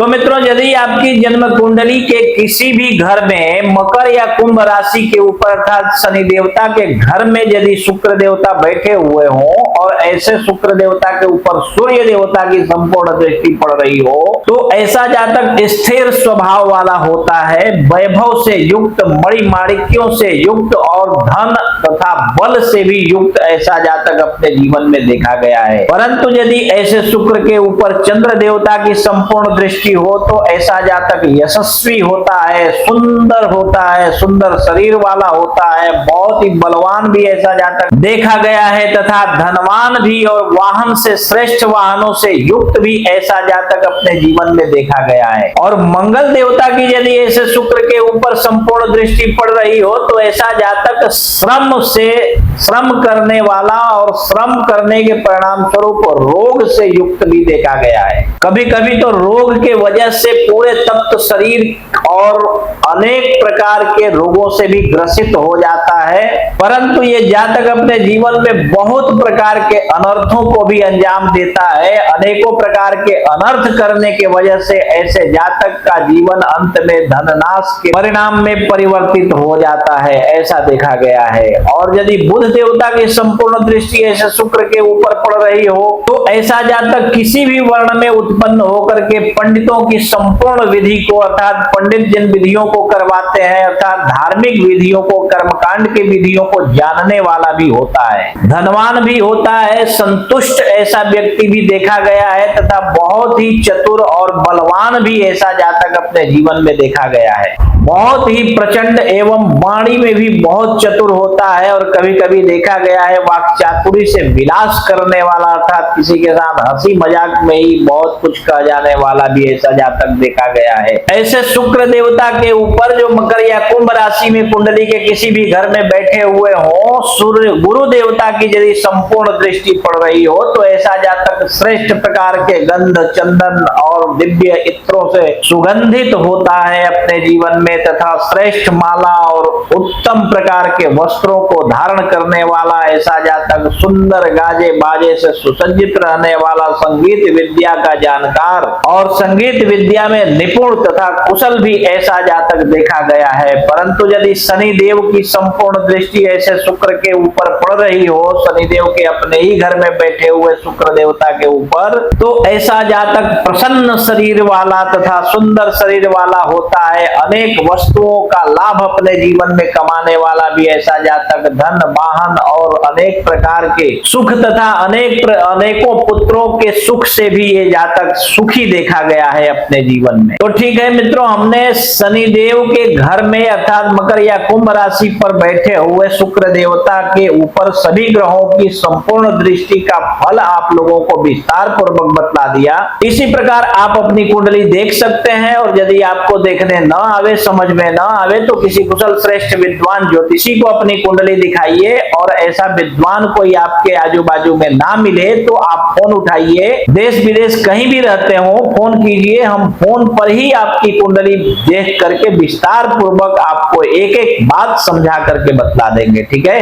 तो मित्रों, यदि आपकी जन्म कुंडली के किसी भी घर में मकर या कुंभ राशि के ऊपर अर्थात शनि देवता के घर में यदि शुक्र देवता बैठे हुए हों और ऐसे शुक्र देवता के ऊपर सूर्य देवता की संपूर्ण दृष्टि पड़ रही हो, तो ऐसा जातक स्थिर स्वभाव वाला होता है, वैभव से युक्त, मणिमाणिक्यों से युक्त और धन तथा बल से भी युक्त ऐसा जातक अपने जीवन में देखा गया है। परंतु यदि ऐसे शुक्र के ऊपर चंद्र देवता की संपूर्ण दृष्टि हो तो ऐसा जातक यशस्वी होता है, सुंदर होता है, सुंदर शरीर वाला होता है, बहुत ही बलवान भी ऐसा जातक देखा गया है तथा धनवान भी और वाहन से श्रेष्ठ वाहनों से युक्त भी ऐसा जातक अपने जीवन में देखा गया है। और मंगल देवता की यदि ऐसे शुक्र के ऊपर संपूर्ण दृष्टि पड़ रही हो तो ऐसा जातक श्रम करने वाला और श्रम करने के परिणाम स्वरूप रोग से युक्त भी देखा गया है। कभी कभी तो रोग के वजह से पूरे तप्त शरीर और अनेक प्रकार के रोगों से भी ग्रसित हो जाता है। परंतु ये जातक अपने जीवन में बहुत प्रकार के अनर्थों को भी अंजाम देता है। अनेकों प्रकार के अनर्थ करने के वजह से ऐसे जातक का जीवन अंत में धननाश के परिणाम में परिवर्तित हो जाता है, ऐसा देखा गया है। और यदि बुध देवता की संपूर्ण दृष्टि ऐसे शुक्र के ऊपर पड़ रही हो तो ऐसा जातक किसी भी वर्ण में उत्पन्न होकर के पंडितों की संपूर्ण विधि को अर्थात पंडित जिन विधियों को करवाते हैं अर्थात धार्मिक विधियों को, कर्मकांड की विधियों को जानने वाला भी होता है, धनवान भी होता है, संतुष्ट ऐसा व्यक्ति भी देखा गया है तथा बहुत ही चतुर और बलवान भी ऐसा जातक अपने जीवन में देखा गया है। बहुत ही प्रचंड एवं वाणी में भी बहुत चतुर होता है और कभी कभी देखा गया है वाक्चातुरी से विलास करने वाला अर्थात किसी के साथ हंसी मजाक में ही बहुत कुछ कह जाने वाला भी ऐसा जातक देखा गया है। ऐसे शुक्र देवता के ऊपर जो मकर या कुंभ राशि में कुंडली के किसी भी घर में बैठे हुए हो, सूर्य गुरु देवता की यदि संपूर्ण दृष्टि पड़ रही हो तो ऐसा जातक श्रेष्ठ प्रकार के गंध, चंदन और दिव्य इत्रों से सुगंधित होता है अपने जीवन में तथा श्रेष्ठ माला और उत्तम प्रकार के वस्त्रों को धारण करने वाला ऐसा जातक, सुंदर गाजे बाजे से सुसज्जित रहने वाला, संगीत विद्या का जानकार और संगीत विद्या में निपुण तथा कुशल भी ऐसा जातक देखा गया है। परंतु यदि शनि देव की संपूर्ण दृष्टि ऐसे शुक्र के ऊपर पड़ रही हो, शनि देव के अपने ही घर में बैठे हुए शुक्र देवता के ऊपर, तो ऐसा जातक प्रसन्न शरीर वाला तथा सुंदर शरीर वाला होता है, अनेक वस्तुओं का लाभ अपने जीवन में कमाने वाला भी ऐसा जातक, धन, वाहन और अनेक प्रकार के सुख तथा अनेकों पुत्रों के सुख से भी ये जातक सुखी देखा गया है अपने जीवन में। तो ठीक है मित्रों, हमने शनि देव के घर में अर्थात मकर या कुंभ राशि पर बैठे हुए शुक्र देवता के ऊपर सभी ग्रहों की संपूर्ण दृष्टि का फल आप लोगों को विस्तार पूर्वक बतला दिया। इसी प्रकार आप अपनी कुंडली देख सकते हैं और यदि आपको देखने न आवे, समझ में न आवे तो किसी कुशल श्रेष्ठ विद्वान ज्योतिषी को अपनी कुंडली दिखाइए और ऐसा विद्वान कोई आपके आजू बाजू में ना मिले तो आप फोन उठाइए, देश विदेश कहीं भी रहते हो फोन कीजिए, हम फोन पर ही आपकी कुंडली देख करके विस्तार पूर्वक आपको एक एक बात समझा करके बतला देंगे। ठीक है।